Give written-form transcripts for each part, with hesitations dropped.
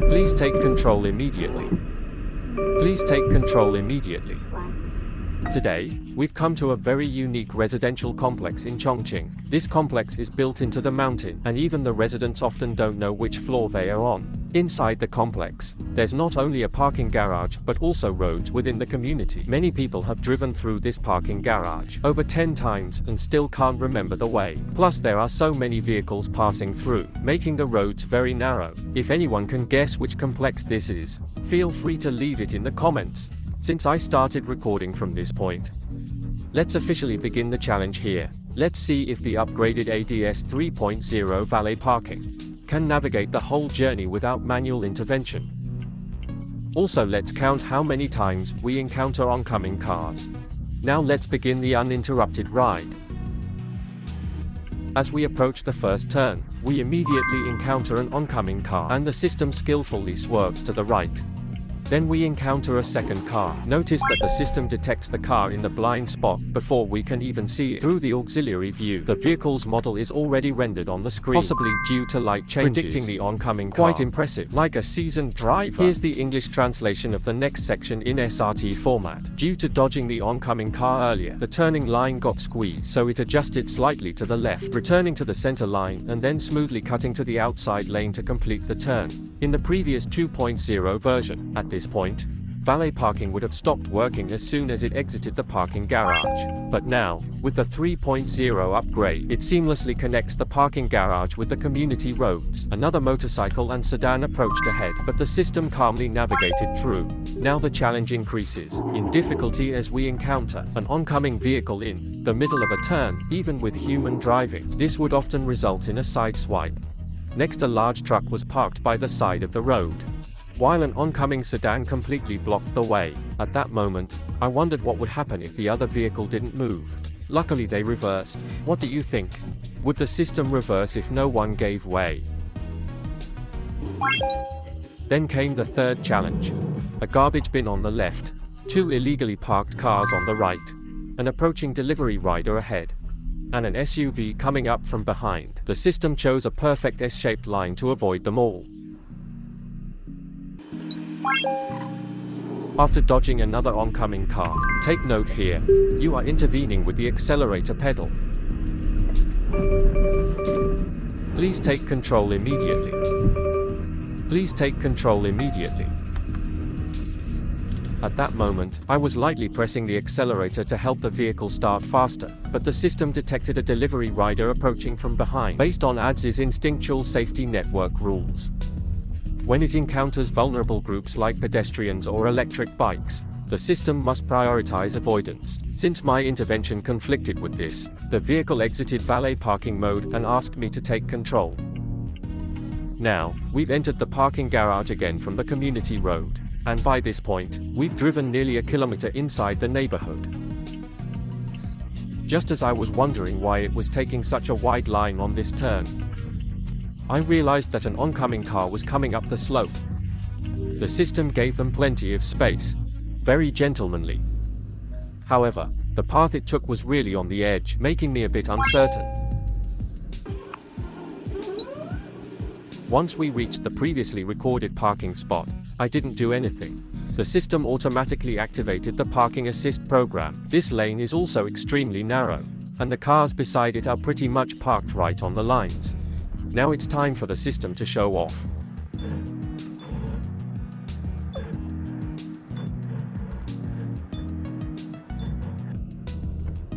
Please take control immediately. Please take control immediately. Today, we've come to a very unique residential complex in Chongqing. This complex is built into the mountain, and even the residents often don't know which floor they are on. Inside the complex, there's not only a parking garage but also roads within the community. Many people have driven through this parking garage over 10 times and still can't remember the way. Plus there are so many vehicles passing through, making the roads very narrow. If anyone can guess which complex this is, feel free to leave it in the comments. Since I started recording from this point, let's officially begin the challenge here. Let's see if the upgraded ADS 3.0 Valet parking can navigate the whole journey without manual intervention. Also, let's count how many times we encounter oncoming cars. Now let's begin the uninterrupted ride. As we approach the first turn, we immediately encounter an oncoming car, and the system skillfully swerves to the right. Then we encounter a second car. Notice that the system detects the car in the blind spot before we can even see it. Through the auxiliary view, the vehicle's model is already rendered on the screen, possibly due to light changes, predicting the oncoming car. Quite impressive, like a seasoned driver. Here's the English translation of the next section in SRT format. Due to dodging the oncoming car earlier, the turning line got squeezed, so it adjusted slightly to the left, returning to the center line and then smoothly cutting to the outside lane to complete the turn. In the previous 2.0 version, at this point, valet parking would have stopped working as soon as it exited the parking garage. But now, with the 3.0 upgrade, it seamlessly connects the parking garage with the community roads. Another motorcycle and sedan approached ahead, but the system calmly navigated through. Now the challenge increases in difficulty as we encounter an oncoming vehicle in the middle of a turn. Even with human driving, this would often result in a side swipe. Next, a large truck was parked by the side of the road, while an oncoming sedan completely blocked the way. At that moment, I wondered what would happen if the other vehicle didn't move. Luckily they reversed. What do you think? Would the system reverse if no one gave way? Then came the third challenge. A garbage bin on the left, 2 illegally parked cars on the right, an approaching delivery rider ahead, and an SUV coming up from behind. The system chose a perfect S-shaped line to avoid them all. After dodging another oncoming car, take note here, you are intervening with the accelerator pedal. Please take control immediately. Please take control immediately. At that moment, I was lightly pressing the accelerator to help the vehicle start faster, but the system detected a delivery rider approaching from behind, based on ADS's instinctual safety network rules. When it encounters vulnerable groups like pedestrians or electric bikes, the system must prioritize avoidance. Since my intervention conflicted with this, the vehicle exited valet parking mode and asked me to take control. Now, we've entered the parking garage again from the community road, and by this point, we've driven nearly a kilometer inside the neighborhood. Just as I was wondering why it was taking such a wide line on this turn, I realized that an oncoming car was coming up the slope. The system gave them plenty of space, very gentlemanly. However, the path it took was really on the edge, making me a bit uncertain. Once we reached the previously recorded parking spot, I didn't do anything. The system automatically activated the parking assist program. This lane is also extremely narrow, and the cars beside it are pretty much parked right on the lines. Now it's time for the system to show off.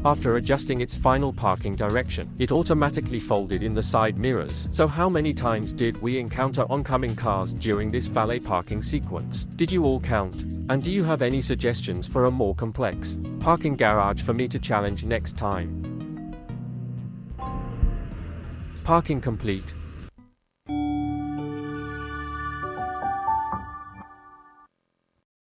After adjusting its final parking direction, it automatically folded in the side mirrors. So how many times did we encounter oncoming cars during this valet parking sequence? Did you all count? And do you have any suggestions for a more complex parking garage for me to challenge next time? Parking complete.